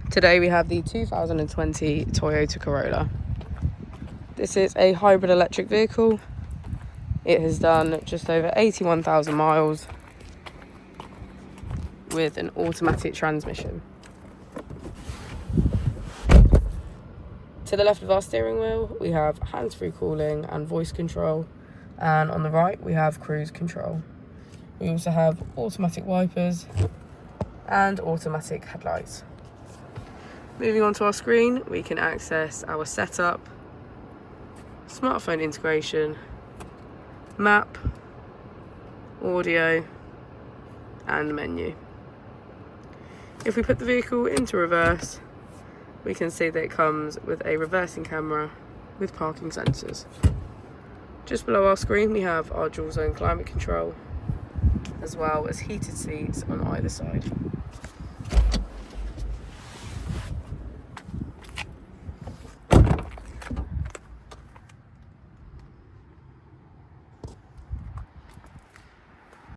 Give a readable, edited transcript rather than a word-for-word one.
Today we have the 2020 Toyota Corolla. This is a hybrid electric vehicle. It has done just over 81,000 miles with an automatic transmission. To the left of our steering wheel, we have hands-free calling and voice control, and on the right we have cruise control. We also have automatic wipers and automatic headlights. Moving on to our screen, we can access our setup, smartphone integration, map, audio, and menu. If we put the vehicle into reverse, we can see that it comes with a reversing camera with parking sensors. Just below our screen we have our dual zone climate control, as well as heated seats on either side.